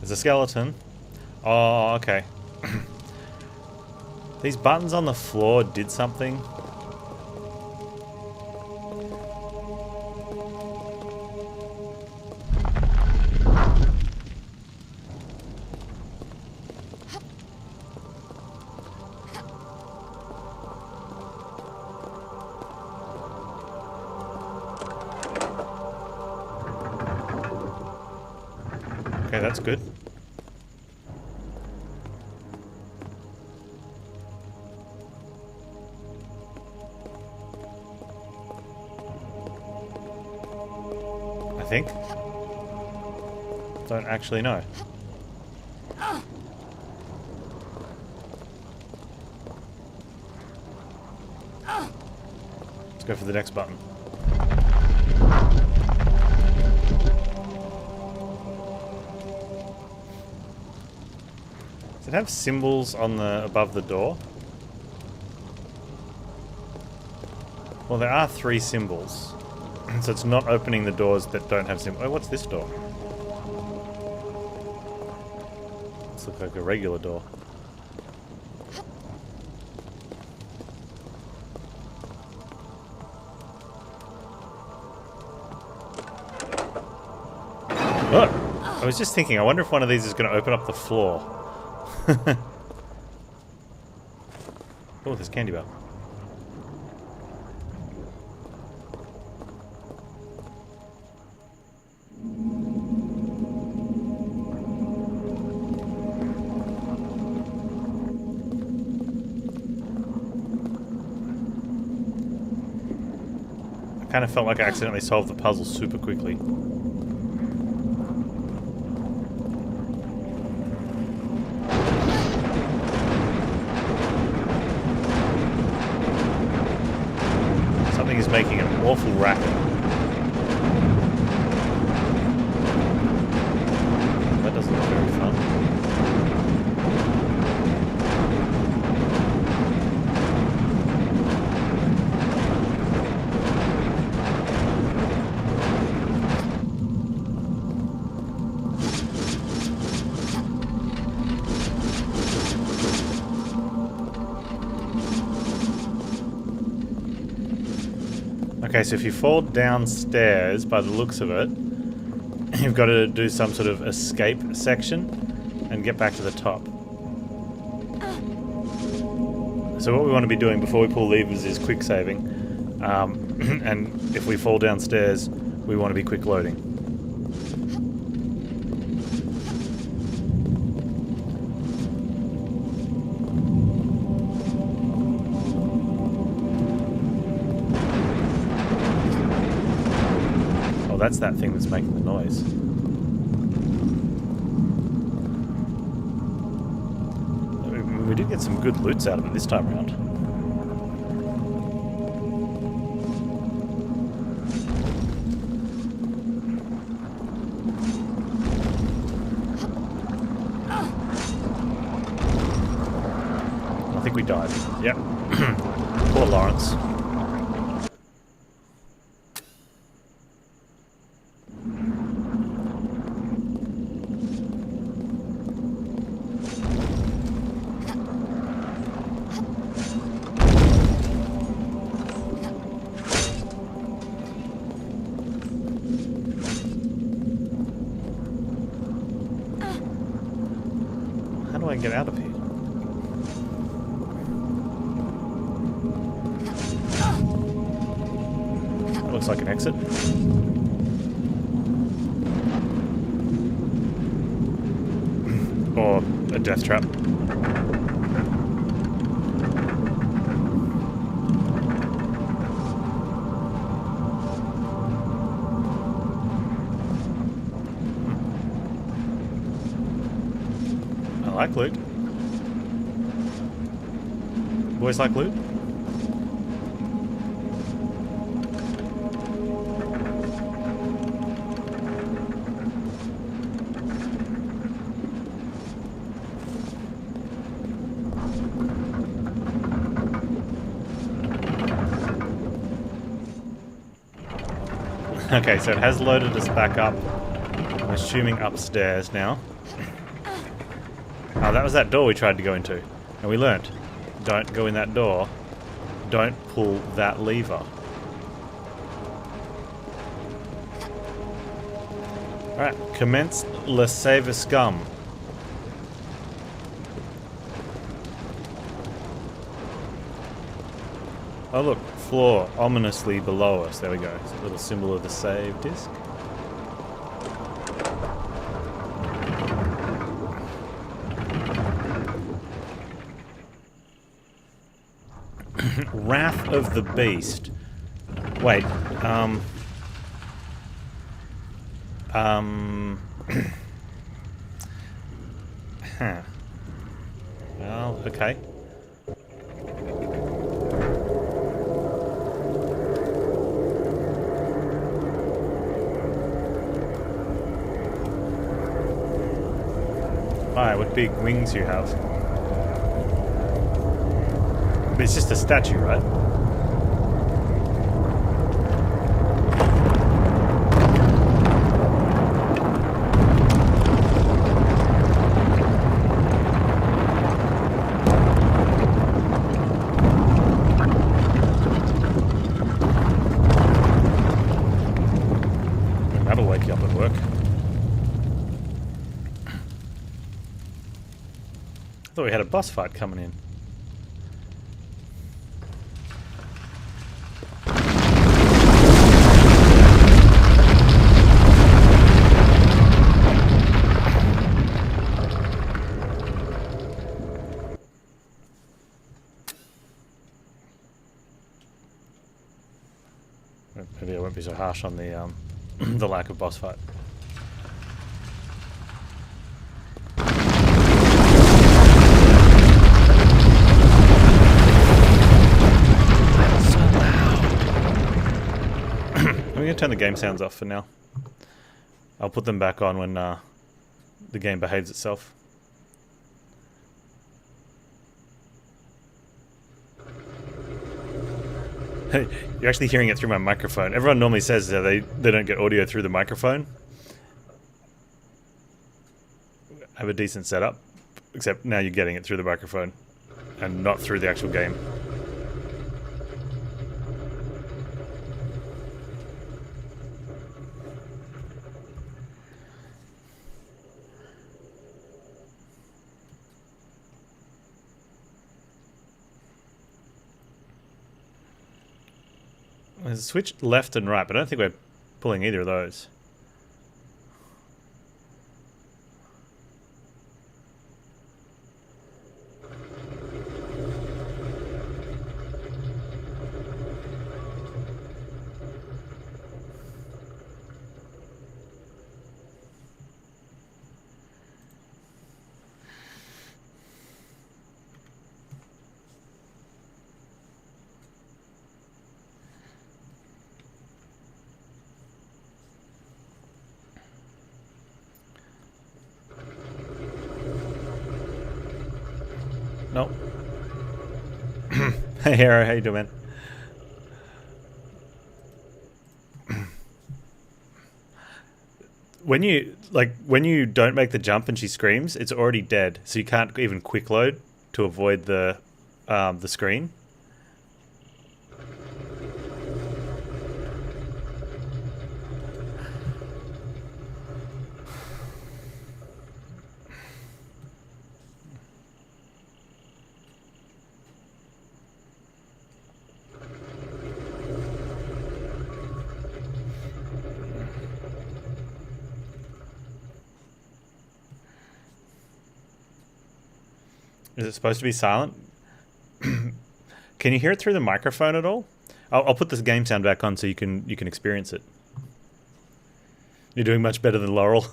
There's a skeleton. Oh, okay. These buttons on the floor did something. Okay, that's good. I think. Don't actually know. Let's go for the next button. Does it have symbols on the above the door? Well, there are 3 symbols. So it's not opening the doors that don't have symbols. Oh, what's this door? This looks like a regular door. Oh! I was just thinking, I wonder if one of these is going to open up the floor. Oh, there's candy bar. I kind of felt like I accidentally solved the puzzle super quickly. Something is making an awful racket. That doesn't look very fun. Okay, so if you fall downstairs, by the looks of it, you've got to do some sort of escape section and get back to the top. So what we want to be doing before we pull levers is quick saving. And if we fall downstairs, we want to be quick loading. That's that thing that's making the noise. We did get some good loots out of it this time around. I think we died. Yep. Poor Lawrence. Get out of here. That looks like an exit. Or a death trap. I like loot. Boys like loot? Okay, so it has loaded us back up. I'm assuming upstairs now. Oh, that was that door we tried to go into. And we learnt. Don't go in that door. Don't pull that lever. Alright, commence Le Save Scum. Oh look, floor ominously below us. There we go. It's a little symbol of the save disc. Wrath of the Beast. Wait, huh. Well, okay. Hi, what big wings you have. But it's just a statue, right? That'll wake you up at work. I thought we had a boss fight coming in. Maybe I won't be so harsh on the the lack of boss fight. So loud. I'm gonna turn the game sounds off for now. I'll put them back on when the game behaves itself. You're actually hearing it through my microphone. Everyone normally says that they don't get audio through the microphone. I have a decent setup, except now you're getting it through the microphone and not through the actual game. There's a switch left and right, but I don't think we're pulling either of those. Nope. Hey, Hera, how you doing, man? When you don't make the jump and she screams, it's already dead, so you can't even quick load to avoid the screen. Is it supposed to be silent? Can you hear it through the microphone at all? I'll put this game sound back on so you can experience it. You're doing much better than Laurel.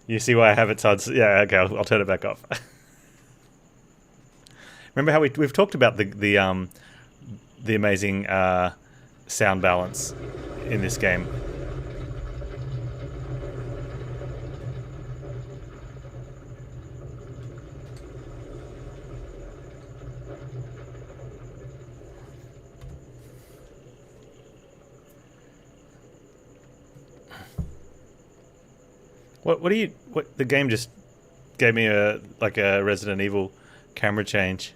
You see why I have it so yeah, okay, I'll turn it back off. Remember how we've talked about the amazing sound balance in this game. What do you? What the game just gave me a Resident Evil camera change.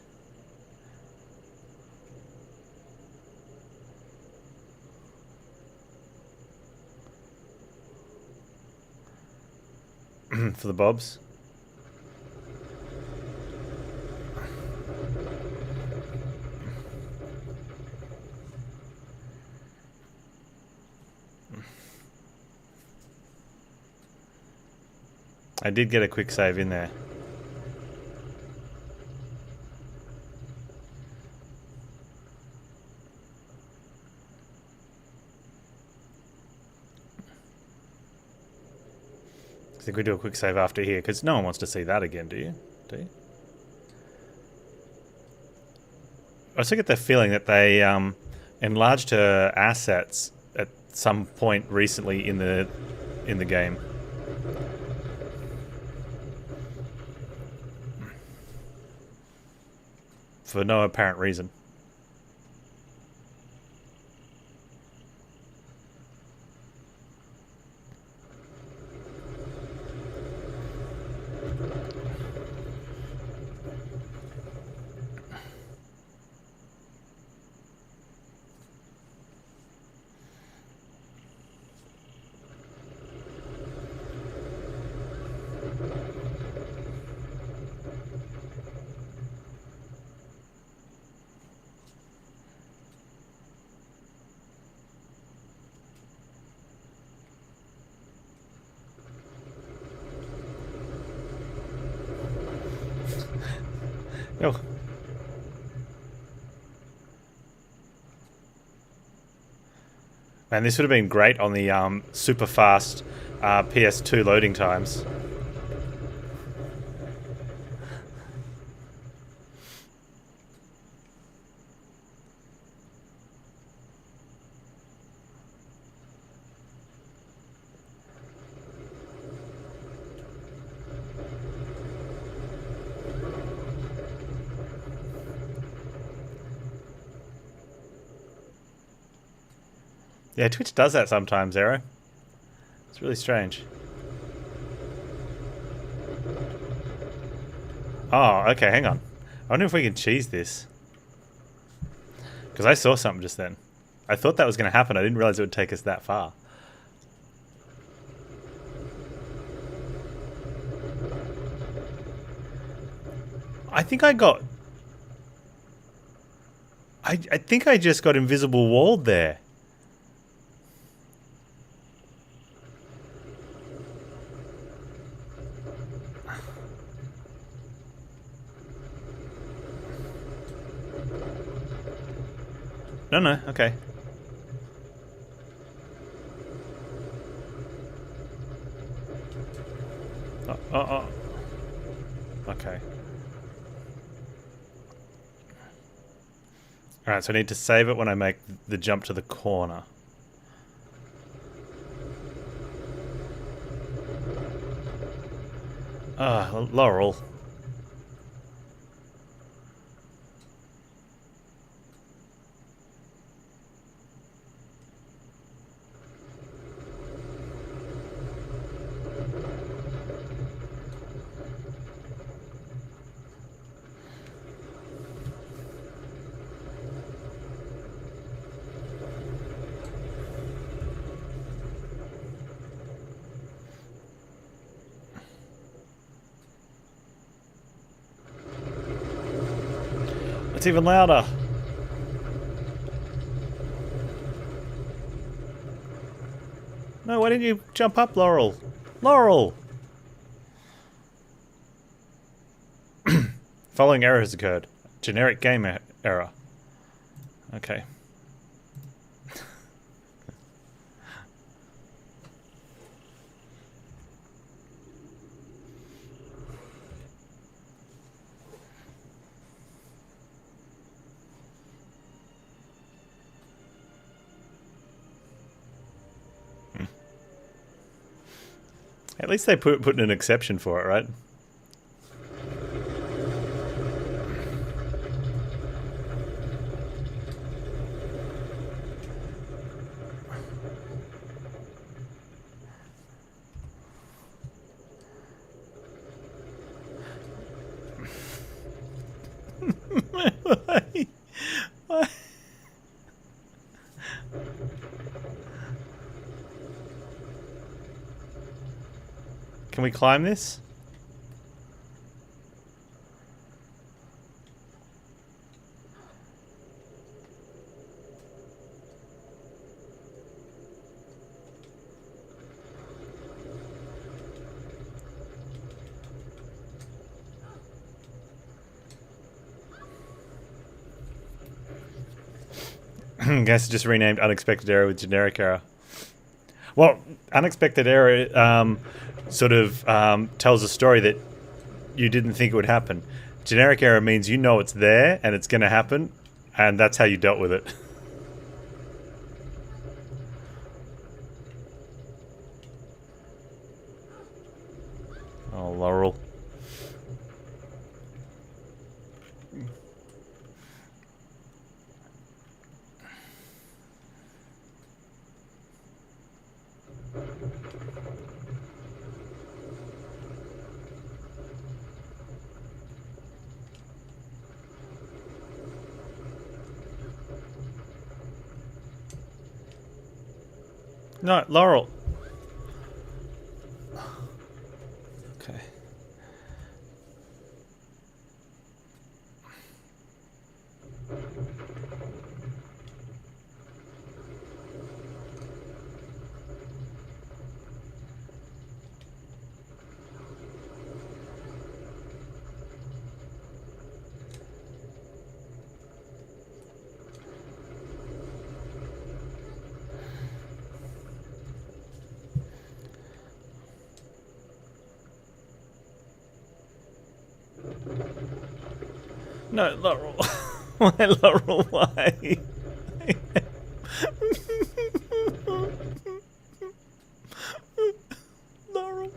For the bobs. I did get a quick save in there. I think we do a quick save after here, because no one wants to see that again, do you? Do you? I also get the feeling that they enlarged her assets at some point recently in the game. For no apparent reason. Oh. Man, this would have been great on the super fast PS2 loading times. Yeah, Twitch does that sometimes, Arrow. It's really strange. Oh, okay, hang on. I wonder if we can cheese this. Because I saw something just then. I thought that was going to happen. I didn't realize it would take us that far. I think I got... I think I just got invisible walled there. No, okay. Oh. Okay. Alright, so I need to save it when I make the jump to the corner. Ah, Laurel. It's even louder. No, why didn't you jump up, Laurel? Laurel! Following error has occurred. Generic game error. Okay. At least they put in an exception for it, right? Can we climb this? Guess just renamed unexpected error with generic error. Well, unexpected error tells a story that you didn't think it would happen. Generic error means you know it's there and it's going to happen, and that's how you dealt with it. Oh, Laurel. No, Laurel. Okay. No, Laurel. Why, Laurel? Why? Laurel.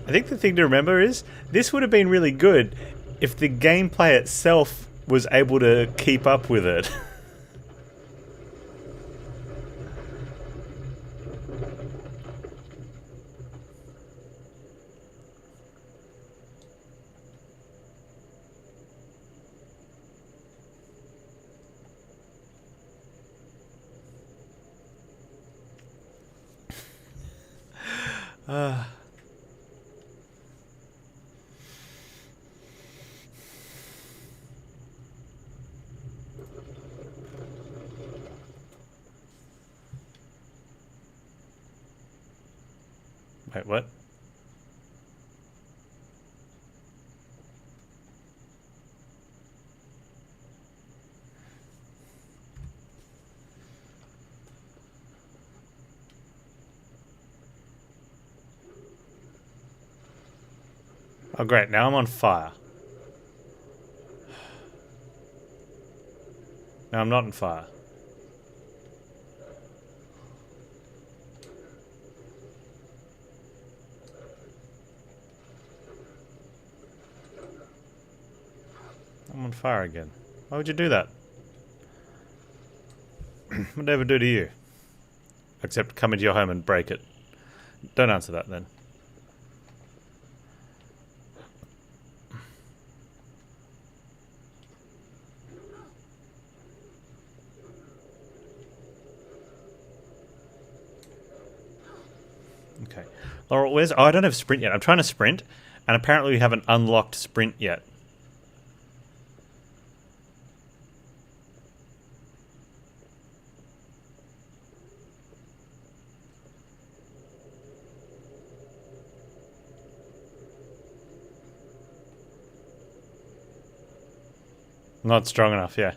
I think the thing to remember is this would have been really good if the gameplay itself was able to keep up with it. Wait, what? Oh, great. Now I'm on fire. No, I'm not on fire. I'm on fire again. Why would you do that? What would I ever do to you? Except come into your home and break it. Don't answer that then. Okay. Laurel, where's... Oh, I don't have sprint yet. I'm trying to sprint, and apparently we haven't unlocked sprint yet. Not strong enough, yeah.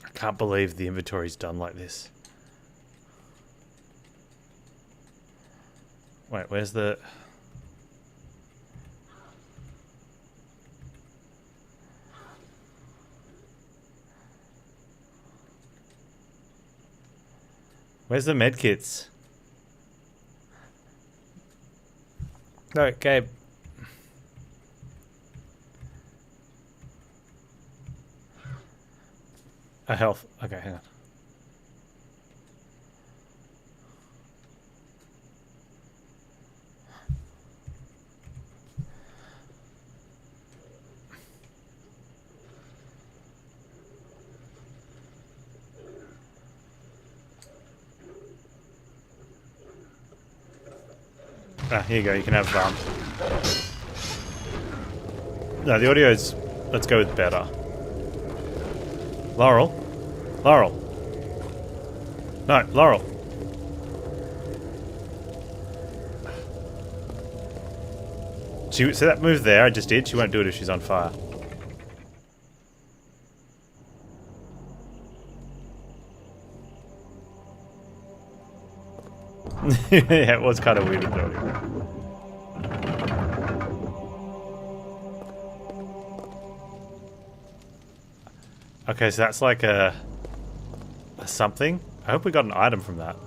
I can't believe the inventory's done like this. Wait, where's the... Where's the medkits? No, Gabe. A health. Okay, hang on. Ah, here you go. You can have No, the audio's... Let's go with better. Laurel? Laurel! No, Laurel! So that move there I just did, she won't do it if she's on fire. Yeah, it was kind of weird with the audio. Okay, so that's like a something. I hope we got an item from that.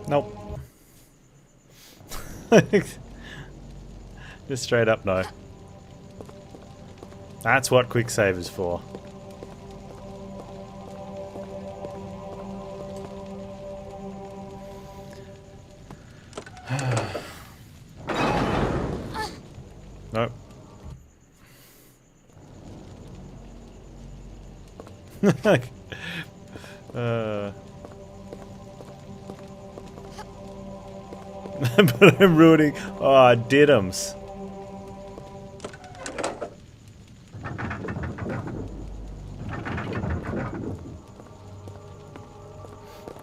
Nope. Just straight up no. That's what quick save is for. Nope. But I'm ruining... Oh, diddums.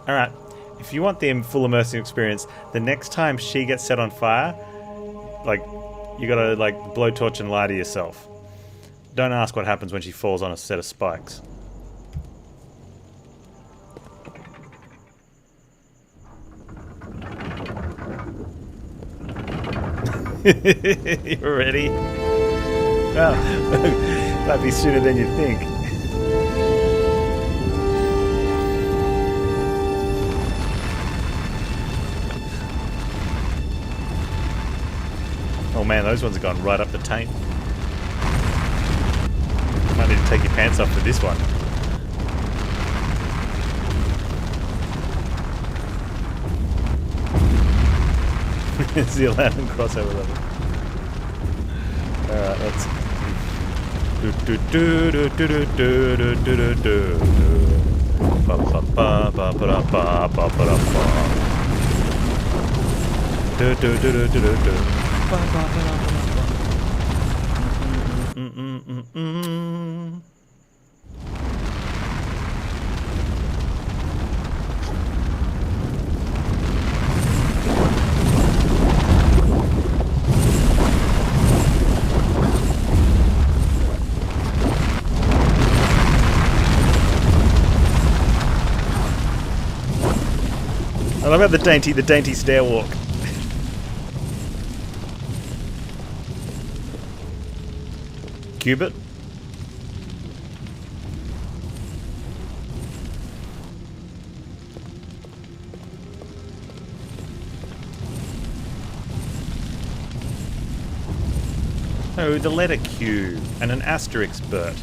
Alright, if you want the full immersive experience, the next time she gets set on fire, like, you gotta, like, blowtorch and lie to yourself. Don't ask what happens when she falls on a set of spikes. You ready? Well, might be sooner than you think. Oh man, those ones have gone right up the taint. Might need to take your pants off for this one. It's the Aladdin crossover level. Alright, let's... I love about the dainty stair walk. Cubit. Oh, the letter Q and an asterisk Bert.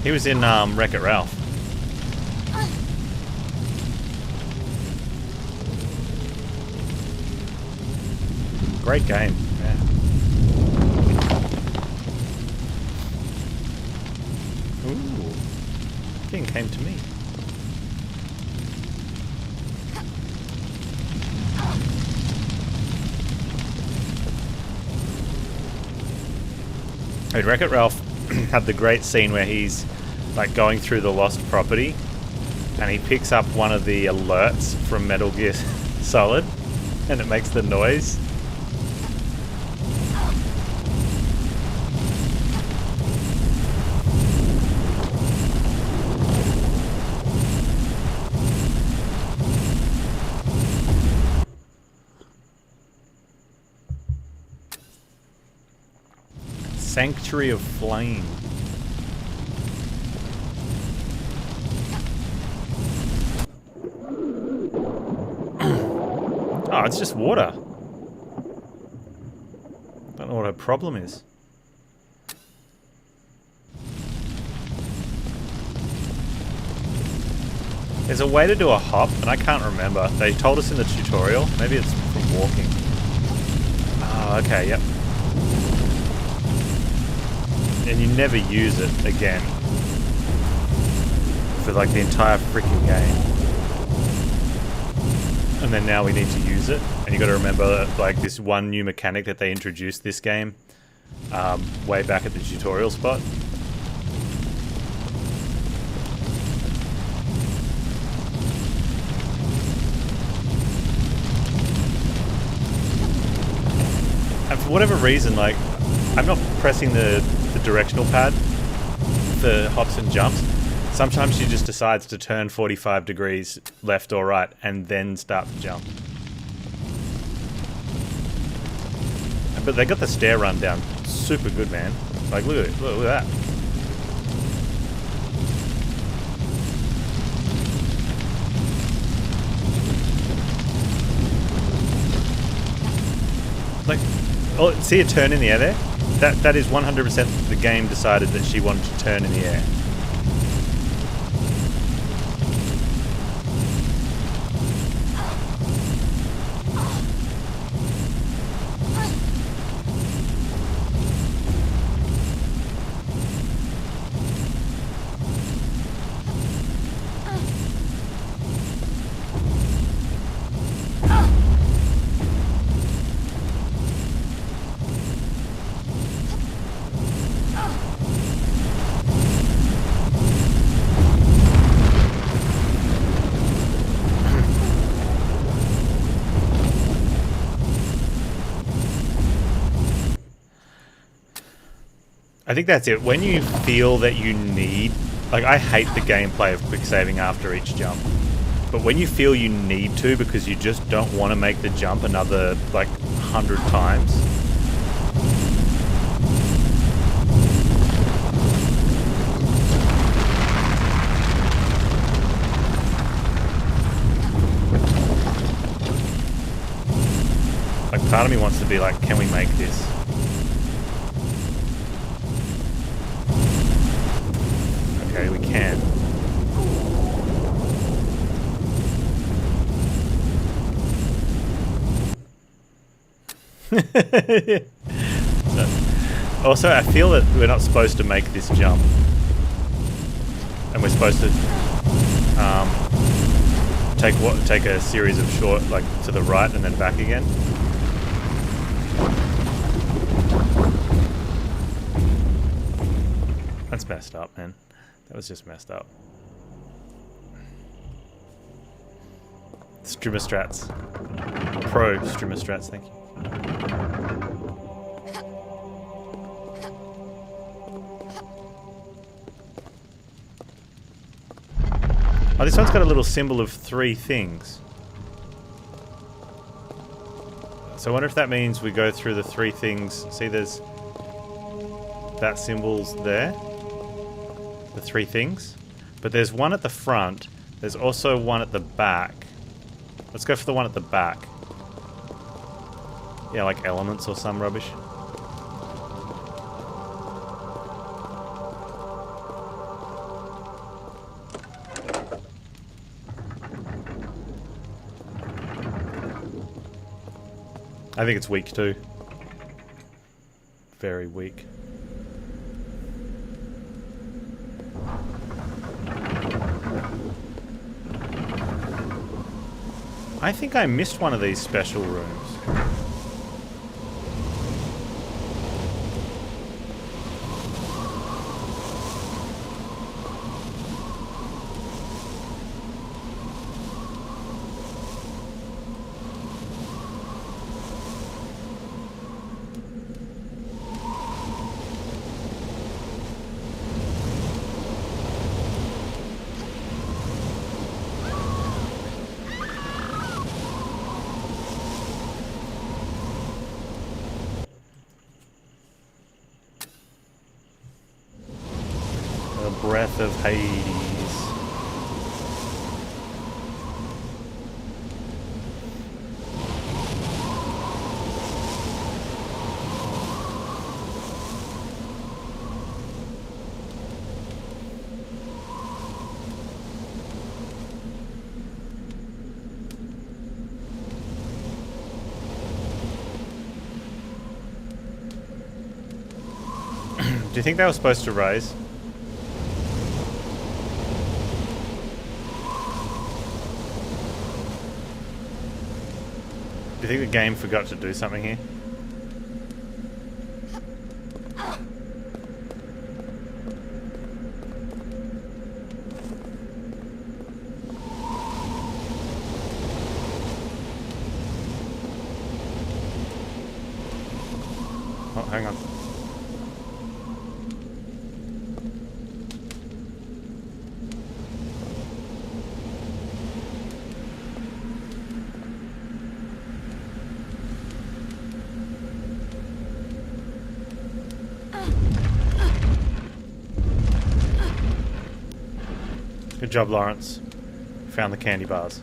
He was in Wreck-It Ralph. Great game. Yeah. came to me. Wreck-It Ralph had the great scene where he's like going through the lost property and he picks up one of the alerts from Metal Gear Solid and it makes the noise. Sanctuary of Flame. Oh, it's just water. Don't know what her problem is. There's a way to do a hop, and I can't remember. They told us in the tutorial. Maybe it's from walking. Oh, okay, yep. And you never use it again for like the entire freaking game. And then now we need to use it, and you got to remember like this one new mechanic that they introduced this game way back at the tutorial spot. And for whatever reason, like I'm not pressing the directional pad for hops and jumps. Sometimes she just decides to turn 45 degrees left or right and then start to jump. But they got the stair run down super good, man. Like look at it, look at that. Like, oh, see a turn in the air there? That is 100% the game decided that she wanted to turn in the air. I think that's it. When you feel that you need... Like, I hate the gameplay of quick saving after each jump. But when you feel you need to because you just don't want to make the jump another, like, 100 times... Like, part of me wants to be like, can we make this? Okay, we can. So, also, I feel that we're not supposed to make this jump. And we're supposed to take a series of short, like, to the right and then back again. That's messed up, man. That was just messed up. Streamer strats. Pro streamer strats, thank you. Oh, this one's got a little symbol of 3 things. So I wonder if that means we go through the 3 things. See, there's... that symbol's there. The 3 things. But there's one at the front. There's also one at the back. Let's go for the one at the back. Yeah, like elements or some rubbish. I think it's weak too. Very weak. I think I missed one of these special rooms. Breath of Hades. Do you think they were supposed to rise? Do you think the game forgot to do something here? Oh, hang on. Good job, Lawrence. Found the candy bars.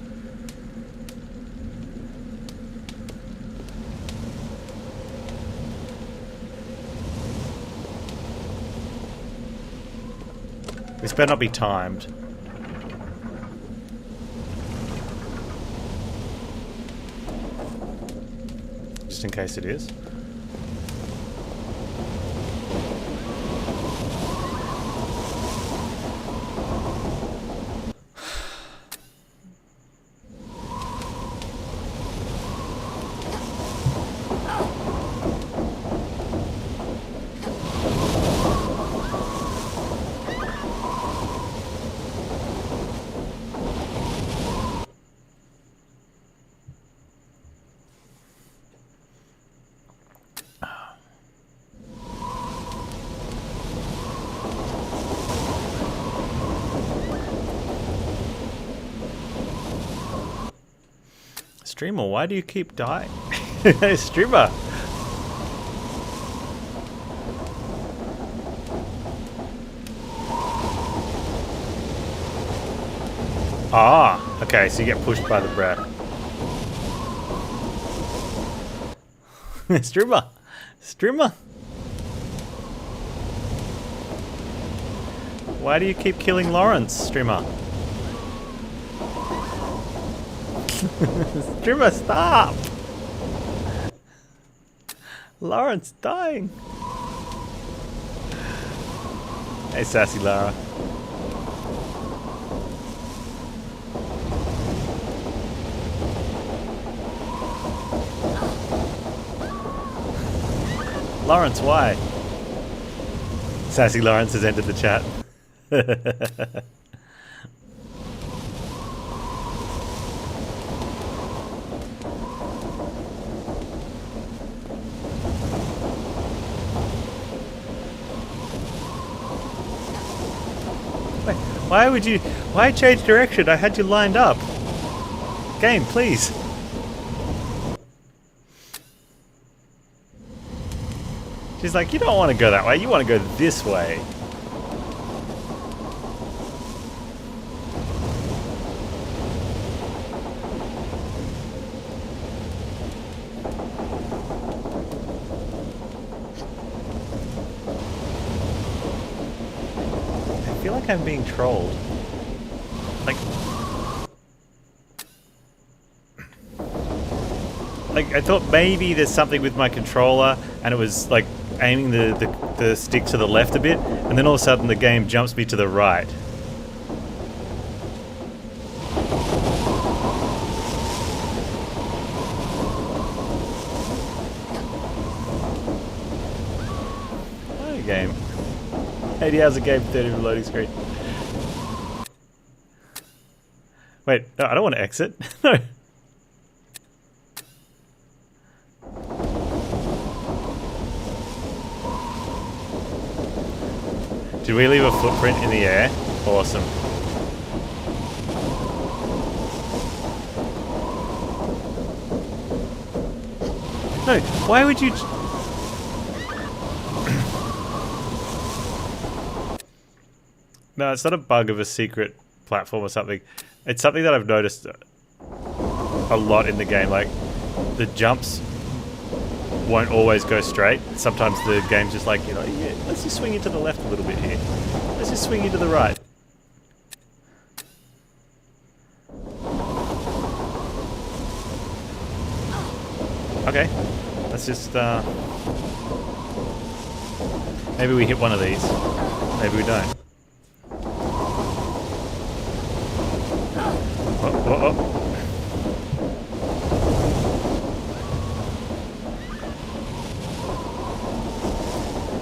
This better not be timed. Just in case it is. Streamer, why do you keep dying? Streamer! Ah, okay, so you get pushed by the breath. Streamer! Streamer! Why do you keep killing Lawrence, Streamer? Streamer, stop! Lawrence dying. Hey, sassy Lara. Lawrence, why? Sassy Lawrence has entered the chat. Why change direction? I had you lined up. Game, please. She's like, you don't want to go that way, you want to go this way. I feel like I'm being trolled. Like I thought maybe there's something with my controller and it was like aiming the stick to the left a bit, and then all of a sudden the game jumps me to the right. game. 80 hours a game, 30 minute loading screen. Wait, no, I don't want to exit. No. Did we leave a footprint in the air? Awesome. No, why would you... No, it's not a bug of a secret platform or something. It's something that I've noticed a lot in the game. Like, the jumps won't always go straight. Sometimes the game's just like, you know, yeah, let's just swing you to the left a little bit here. Let's just swing you to the right. Okay, let's just, maybe we hit one of these. Maybe we don't. Oh.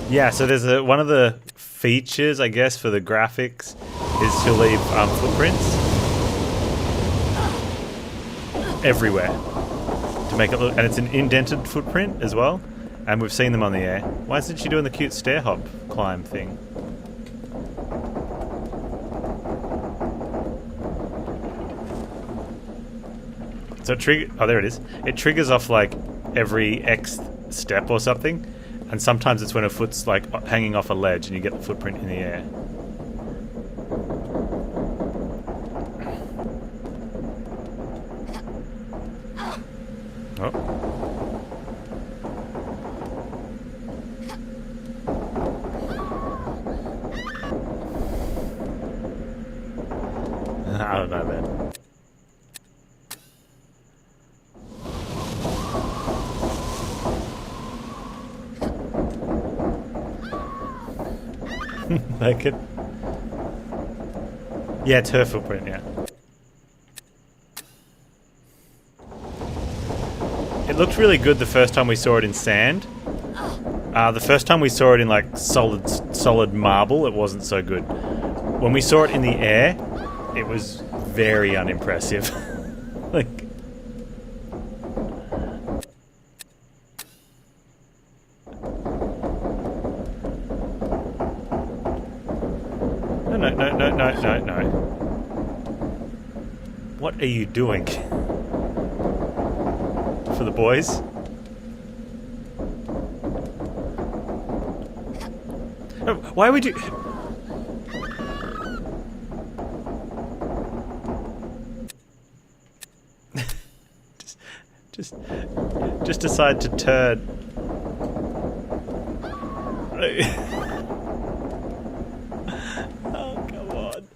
Yeah, so there's one of the features, I guess, for the graphics is to leave footprints everywhere to make it look, and it's an indented footprint as well, and we've seen them on the air. Why isn't she doing the cute stair hop climb thing? So there it is. It triggers off like every X step or something, and sometimes it's when a foot's like hanging off a ledge and you get the footprint in the air. Oh. I don't know, man. Naked. Yeah, it's her footprint, yeah. It looked really good the first time we saw it in sand. The first time we saw it in like solid marble, it wasn't so good. When we saw it in the air, it was very unimpressive. Like, No. What are you doing? For the boys? Oh, why would you... just decide to turn. Oh, come on.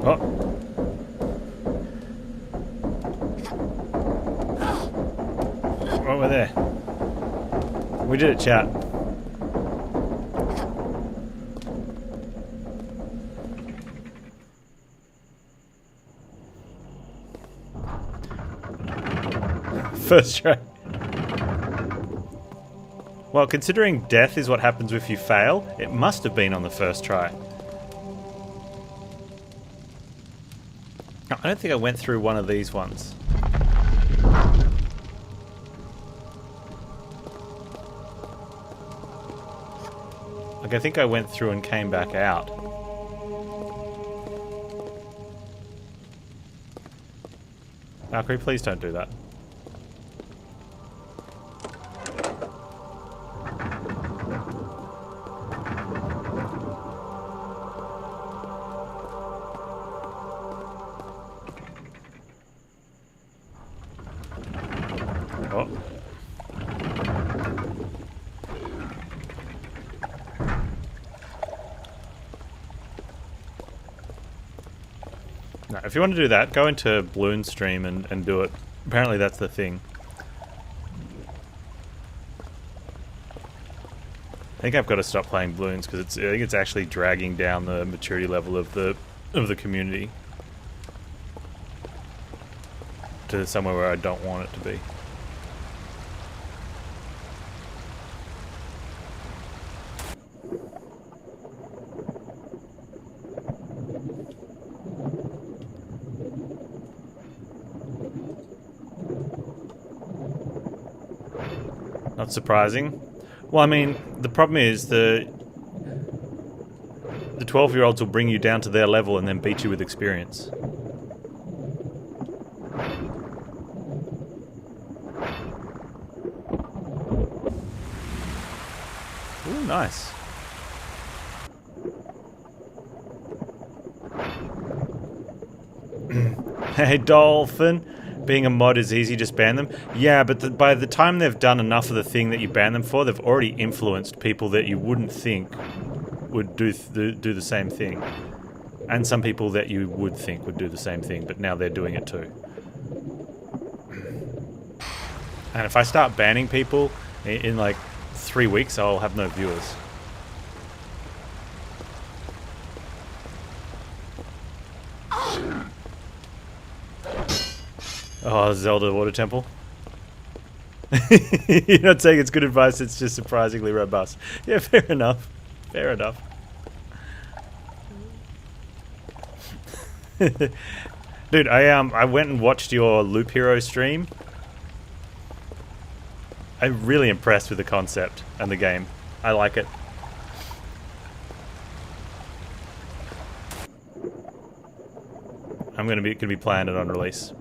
Oh. Right, we're there. We did it, chat. First try. Well, considering death is what happens if you fail, it must have been on the first try. I don't think I went through one of these ones. Like, I think I went through and came back out. Valkyrie, please don't do that. No, if you want to do that, go into Bloon stream and do it. Apparently that's the thing. I think I've got to stop playing Bloons because I think it's actually dragging down the maturity level of the community to somewhere where I don't want it to be. Not surprising. Well, I mean, the problem is the 12-year-olds will bring you down to their level and then beat you with experience. Ooh, nice. Hey, Dolphin. Being a mod is easy, just ban them. Yeah, but by the time they've done enough of the thing that you ban them for, they've already influenced people that you wouldn't think would do the same thing. And some people that you would think would do the same thing, but now they're doing it too. And if I start banning people in like 3 weeks, I'll have no viewers. Oh, Zelda Water Temple. You're not saying it's good advice, it's just surprisingly robust. Yeah, fair enough. Fair enough. Dude, I went and watched your Loop Hero stream. I'm really impressed with the concept and the game. I like it. I'm gonna be playing it on release.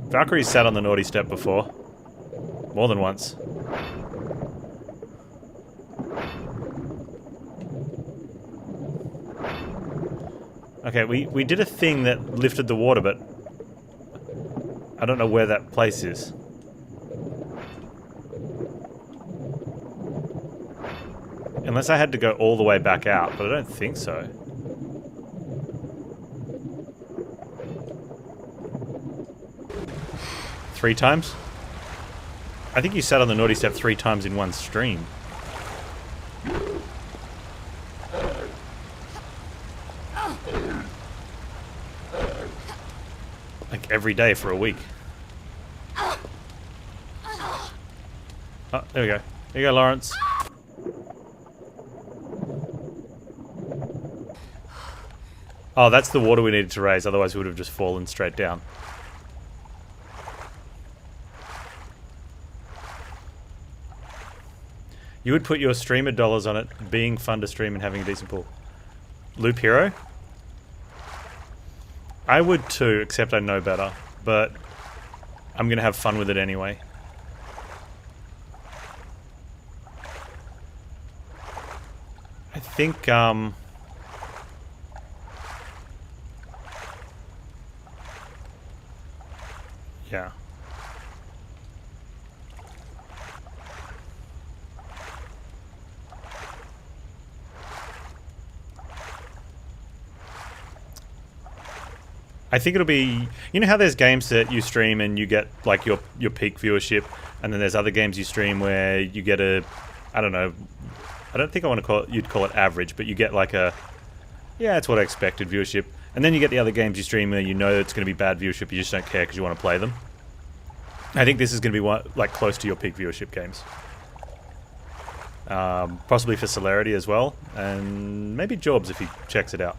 Valkyrie's sat on the naughty step before. More than once. Okay, we did a thing that lifted the water, but I don't know where that place is. Unless I had to go all the way back out, but I don't think so. Three times? I think you sat on the naughty step 3 times in one stream. Like every day for a week. Oh, there we go. There you go, Lawrence. Oh, that's the water we needed to raise, otherwise we would have just fallen straight down. You would put your streamer dollars on it being fun to stream and having a decent pool. Loop Hero? I would too, except I know better. But I'm going to have fun with it anyway. I think, yeah. I think it'll be... You know how there's games that you stream and you get, like, your peak viewership, and then there's other games you stream where you get a... I don't know. I don't think I want to call it... You'd call it average, but you get, like, a... Yeah, it's what I expected viewership. And then you get the other games you stream where you know it's going to be bad viewership, you just don't care because you want to play them. I think this is going to be, one, like, close to your peak viewership games. Possibly for Celerity as well, and maybe Jobs if he checks it out.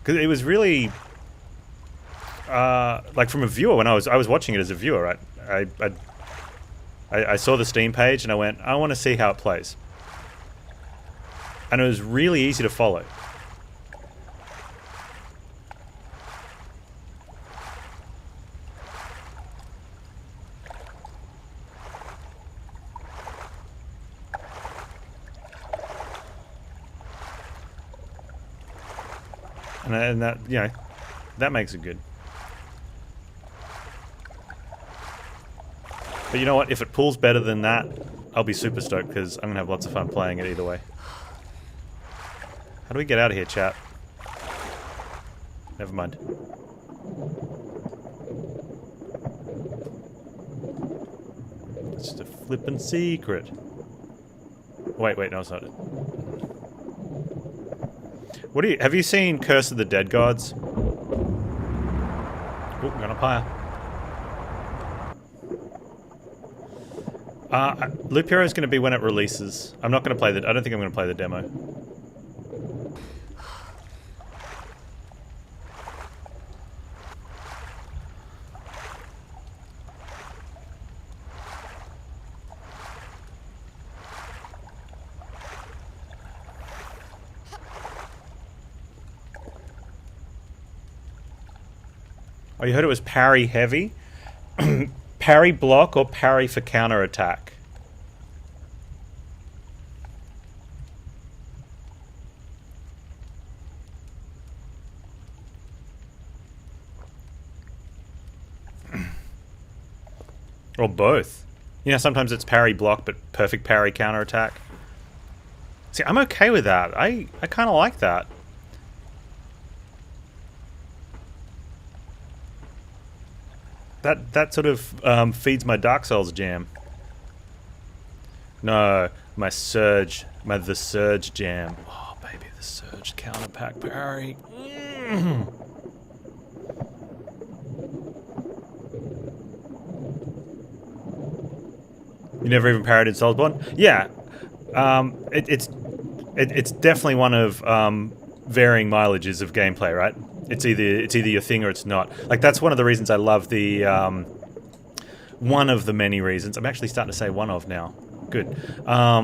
Because it was really, like from a viewer, when I was watching it as a viewer, right? I saw the Steam page and I went, I want to see how it plays. And it was really easy to follow. And that, you know, that makes it good. But you know what? If it pulls better than that, I'll be super stoked because I'm going to have lots of fun playing it either way. How do we get out of here, chat? Never mind. It's just a flippin' secret. Wait, no, it's not it. What do you... Have you seen Curse of the Dead Gods? Oh, gone up higher. Loop Hero is going to be when it releases. I'm not going to play the... I don't think I'm going to play the demo. Oh, you heard it was parry heavy? Parry block or parry for counter attack? Or both. You know, sometimes it's parry block, but perfect parry counter attack. See, I'm okay with that. I kind of like that. That sort of feeds my Dark Souls jam. No, my Surge, the Surge jam. Oh, baby, the Surge counter pack parry. You never even parried in Soulsborne? Yeah, it's definitely one of varying mileages of gameplay, right? It's either your thing or it's not. Like, that's one of the reasons I love the... one of the many reasons. I'm actually starting to say one of now. Good. I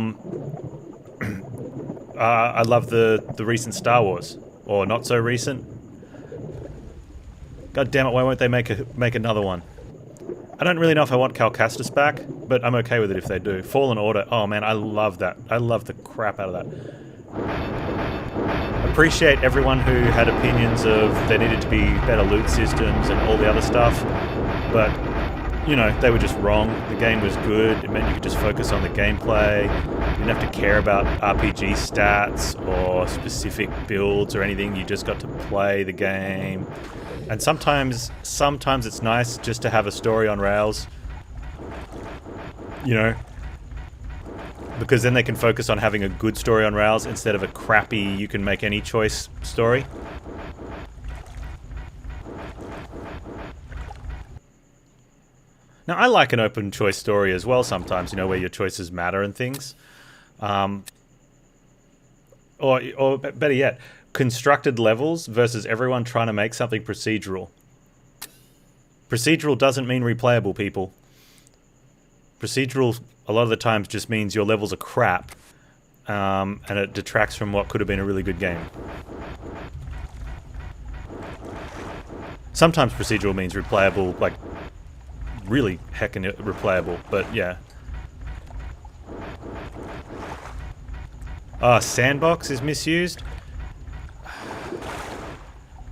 love the recent Star Wars. Or not so recent. God damn it, why won't they make another one? I don't really know if I want Calcastus back, but I'm okay with it if they do. Fallen Order. Oh man, I love that. I love the crap out of that. Appreciate everyone who had opinions of there needed to be better loot systems and all the other stuff, but you know, they were just wrong. The game was good. It meant you could just focus on the gameplay. You didn't have to care about RPG stats or specific builds or anything. You just got to play the game. And sometimes it's nice just to have a story on rails, you know, because then they can focus on having a good story on rails instead of a crappy you can make any choice story. Now, I like an open choice story as well sometimes, you know, where your choices matter and things. Or better yet, constructed levels versus everyone trying to make something procedural. Procedural doesn't mean replayable, people. Procedural, a lot of the times, just means your levels are crap, and it detracts from what could have been a really good game. Sometimes procedural means replayable, like, really heckin' replayable, but yeah. Ah, sandbox is misused?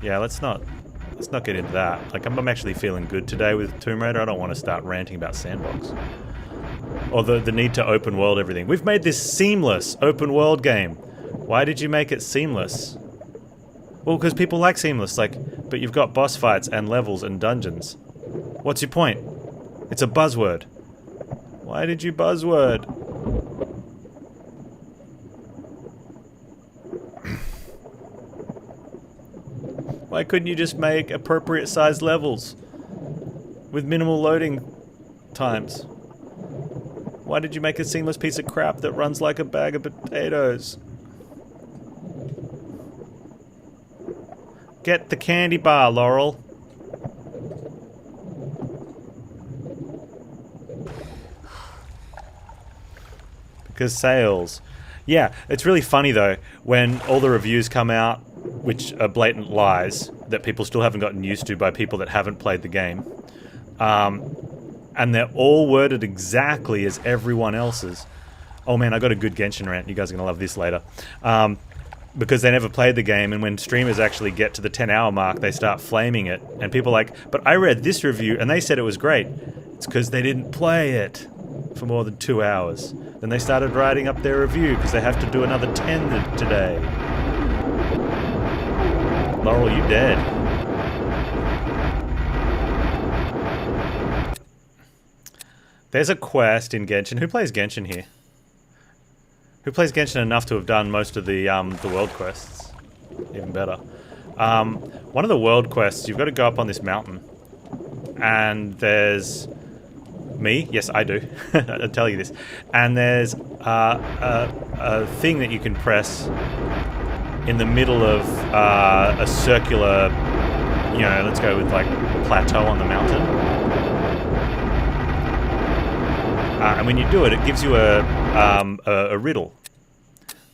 Yeah, let's not get into that. Like, I'm actually feeling good today with Tomb Raider. I don't want to start ranting about sandbox. Or the need to open world everything. We've made this seamless open world game. Why did you make it seamless? Well, because people like seamless, like, but you've got boss fights and levels and dungeons. What's your point? It's a buzzword. Why did you buzzword? Why couldn't you just make appropriate sized levels with minimal loading times? Why did you make a seamless piece of crap that runs like a bag of potatoes? Get the candy bar, Laurel. Because sales. Yeah, it's really funny though, when all the reviews come out, which are blatant lies, that people still haven't gotten used to by people that haven't played the game. And they're all worded exactly as everyone else's. Oh man, I got a good Genshin rant. You guys are going to love this later. because they never played the game, and when streamers actually get to the 10-hour mark, they start flaming it, and people are like, but I read this review and they said it was great. It's because they didn't play it for more than 2 hours. Then they started writing up their review because they have to do another 10 today. Laurel, you dead. There's a quest in Genshin. Who plays Genshin here? Who plays Genshin enough to have done most of the world quests? Even better. One of the world quests, you've got to go up on this mountain. And there's... Me? Yes, I do. I'll tell you this. And there's a thing that you can press in the middle of a circular, you know, let's go with like plateau on the mountain. And when you do it, it gives you a riddle.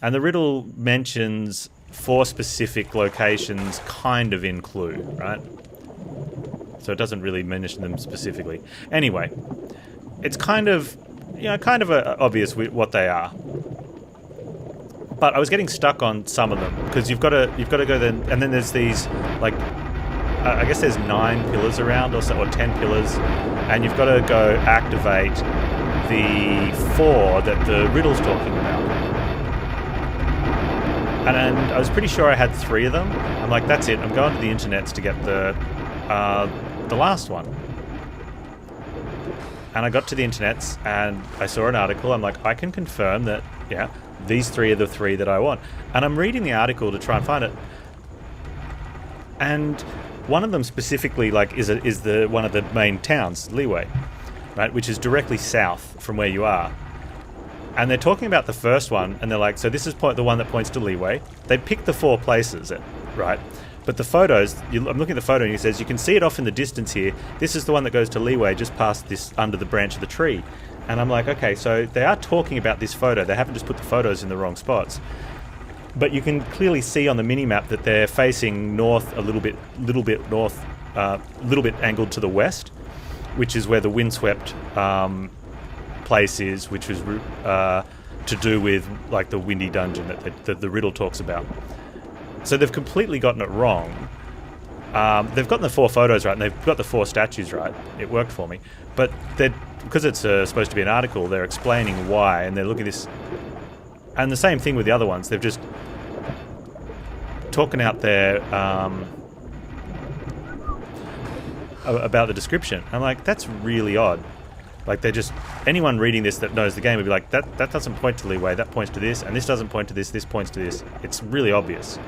And the riddle mentions 4 specific locations kind of in Clue, right? So it doesn't really mention them specifically. Anyway, it's kind of, you know, obvious what they are. But I was getting stuck on some of them because you've got to go then, and then there's these like, I guess there's 9 pillars around or 10 pillars, and you've got to go activate the 4 that the riddle's talking about. And I was pretty sure I had 3 of them. I'm like, that's it. I'm going to the internets to get the last one. And I got to the internets and I saw an article. I'm like, I can confirm that, yeah, these 3 are the 3 that I want. And I'm reading the article to try and find it. And one of them specifically, like, is one of the main towns, Leeway, right, which is directly south from where you are. And they're talking about the first one, and they're like, so this is the one that points to Leeway. They picked the 4 places, right? But the photos, I'm looking at the photo and he says, you can see it off in the distance here. This is the one that goes to Leeway, just past this, under the branch of the tree. And I'm like, okay, so they are talking about this photo. They haven't just put the photos in the wrong spots. But you can clearly see on the mini-map that they're facing north a little bit north, a little bit angled to the west, which is where the windswept place is, which was to do with like the windy dungeon that the riddle talks about. So they've completely gotten it wrong. They've gotten the 4 photos right, and they've got the 4 statues right. It worked for me. But because it's supposed to be an article, they're explaining why, and they're looking at this. And the same thing with the other ones. They've just talking out there about the description. I'm like, that's really odd. Like, they're just... Anyone reading this that knows the game would be like, that doesn't point to Leeway, that points to this, and this doesn't point to this points to this. It's really obvious.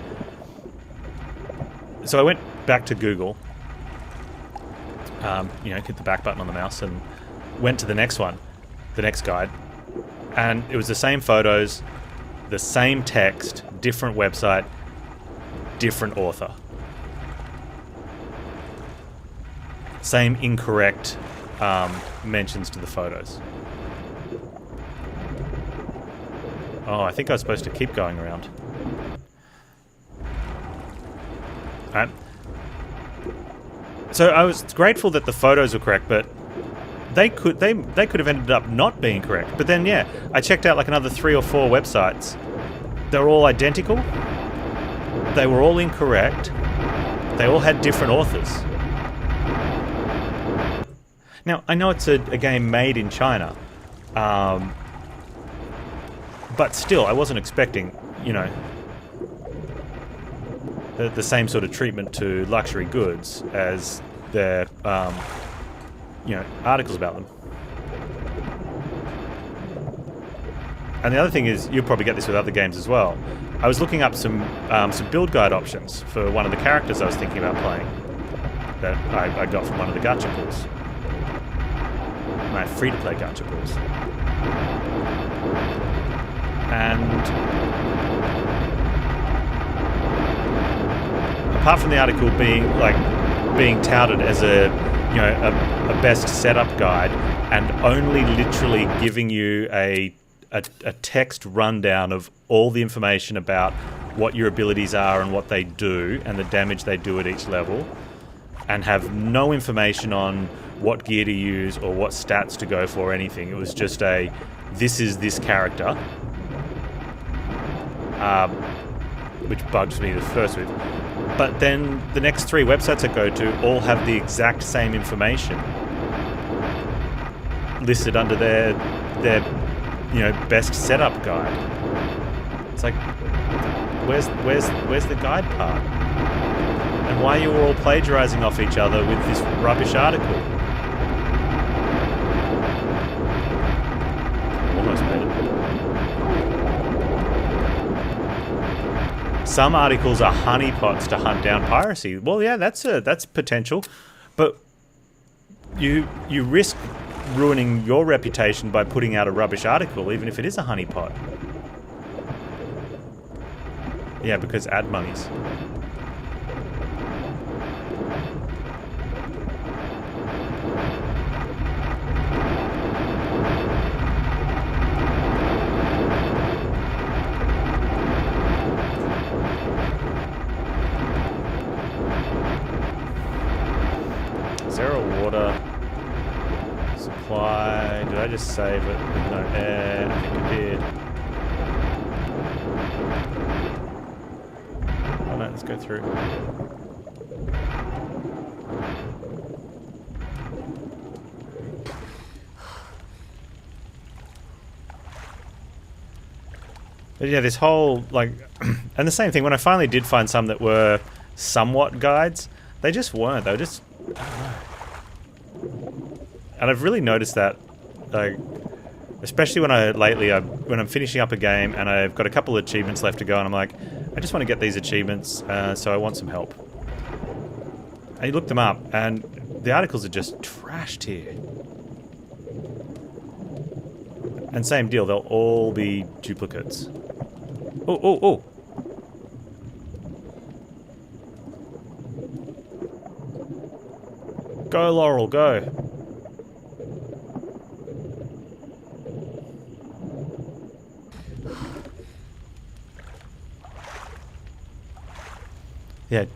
So I went back to Google, hit the back button on the mouse, and went to the next one, the next guide. And it was the same photos, the same text, different website, different author. Same incorrect mentions to the photos. Oh, I think I was supposed to keep going around. Alright. So I was grateful that the photos were correct, but they could have ended up not being correct. But then, yeah, I checked out like another 3 or 4 websites. They were all identical. They were all incorrect. They all had different authors. Now, I know it's a game made in China, but still, I wasn't expecting, the same sort of treatment to luxury goods as their, articles about them. And the other thing is, you'll probably get this with other games as well. I was looking up some build guide options for one of the characters I was thinking about playing that I got from one of the gacha pools. My free-to-play gacha pools. And apart from the article being touted as a best setup guide and only literally giving you a text rundown of all the information about what your abilities are and what they do and the damage they do at each level, and have no information on what gear to use or what stats to go for or anything. It was just this is this character. which bugs me the first with. But then the next 3 websites I go to all have the exact same information listed under their best setup guide. It's like, where's the guide part? And why are you all plagiarizing off each other with this rubbish article? Almost made it. Some articles are honeypots to hunt down piracy. Well, yeah, that's potential, but you risk ruining your reputation by putting out a rubbish article, even if it is a honeypot. Yeah, because ad monies. Did I just save it with no air? I think I did. Oh no, let's go through. But yeah, this whole, like, and the same thing, when I finally did find some that were somewhat guides, they just weren't. They were just, I don't know. And I've really noticed that, like, especially when I'm finishing up a game and I've got a couple of achievements left to go, and I'm like, I just want to get these achievements, so I want some help. And you look them up, and the articles are just trashed here. And same deal, they'll all be duplicates. Oh. Go, Laurel, go. Yeah.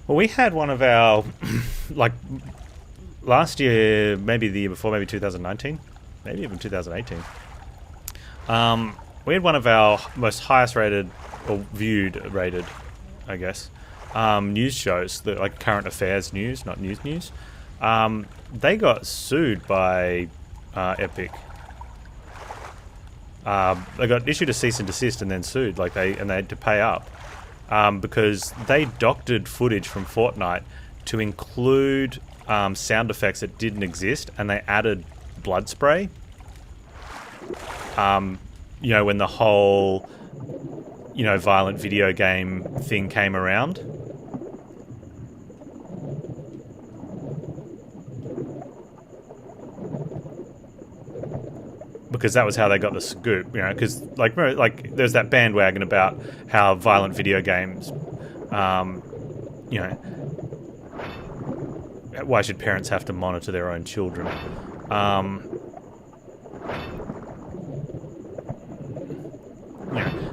Well, we had one of our, like, last year, maybe the year before, maybe 2019, maybe even 2018. We had one of our most highest rated, or rated, I guess, news shows, like current affairs news, not news. They got sued by Epic. They got issued a cease and desist and then sued, and they had to pay up because they doctored footage from Fortnite to include sound effects that didn't exist, and they added blood spray. When the whole, violent video game thing came around. Because that was how they got the scoop, because like there's that bandwagon about how violent video games, why should parents have to monitor their own children?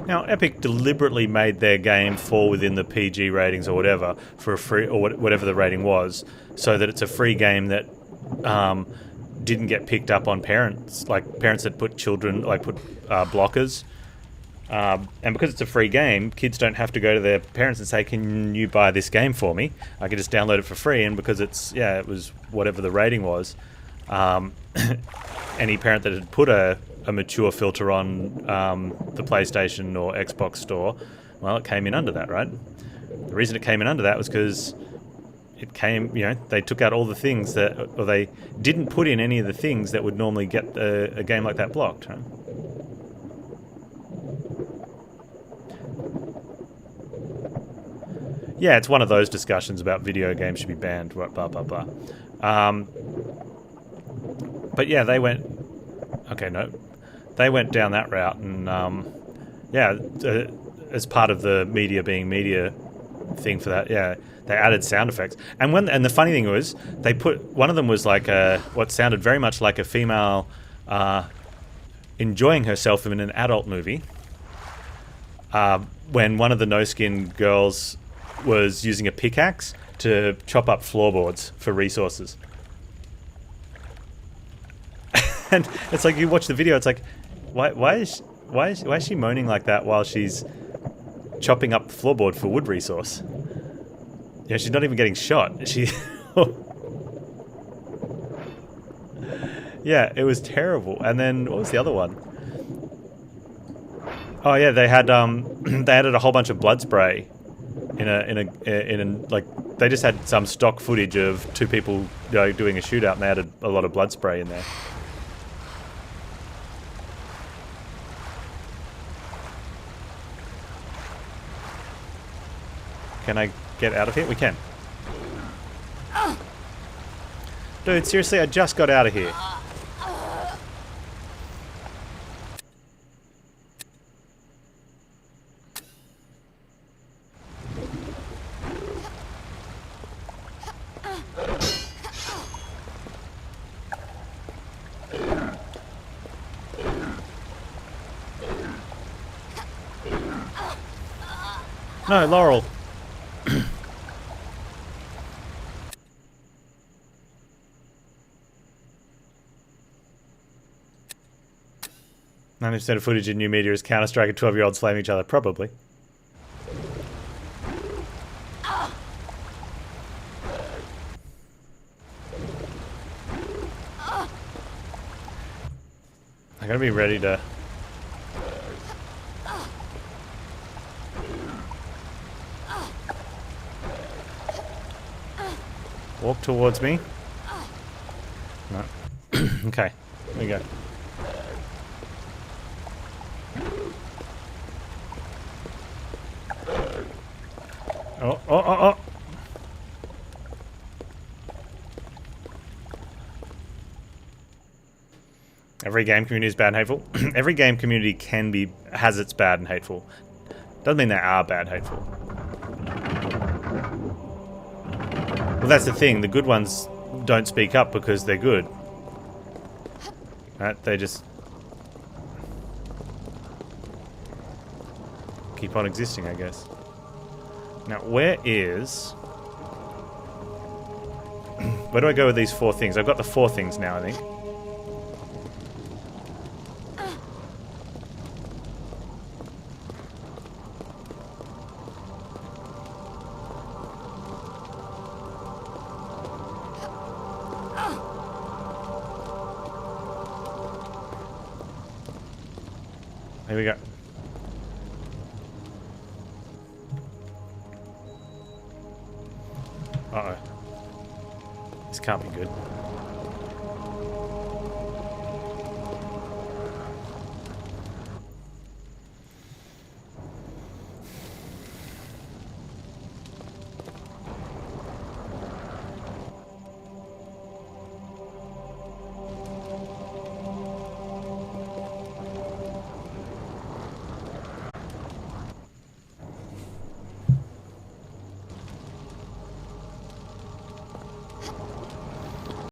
Now, Epic deliberately made their game fall within the PG ratings or whatever for a free, or whatever the rating was, so that it's a free game that didn't get picked up on parents that put children, put blockers. And because it's a free game, kids don't have to go to their parents and say, can you buy this game for me? I can just download it for free. And because it was whatever the rating was, any parent that had put a mature filter on the PlayStation or Xbox store, well, it came in under that, right? The reason it came in under that was because they took out all the things or they didn't put in any of the things that would normally get a game like that blocked, right? Yeah, it's one of those discussions about video games should be banned, blah, blah, blah. But yeah, they went down that route, and as part of the media being media thing for that, they added sound effects. And the funny thing was, they put, one of them was like what sounded very much like a female enjoying herself in an adult movie, when one of the no-skin girls was using a pickaxe to chop up floorboards for resources. And it's like, you watch the video, it's like, Why is she moaning like that while she's chopping up the floorboard for wood resource? Yeah, she's not even getting shot. She. Yeah, it was terrible. And then what was the other one? Oh yeah, they had they added a whole bunch of blood spray in a like they just had some stock footage of two people doing a shootout, and they added a lot of blood spray in there. Can I get out of here? We can. Dude, seriously, I just got out of here. No, Laurel. 90% of footage in new media is Counter-Strike and 12-year-olds flaming each other. Probably. I gotta be ready to... walk towards me. No. Okay, there we go. Oh. Every game community is bad and hateful. Every game community has its bad and hateful. Doesn't mean they are bad and hateful. Well, that's the thing. The good ones don't speak up because they're good. Right? They just keep on existing, I guess. Now, where do I go with these 4 things? I've got the 4 things now, I think. Here we go. Uh-oh. This can't be good.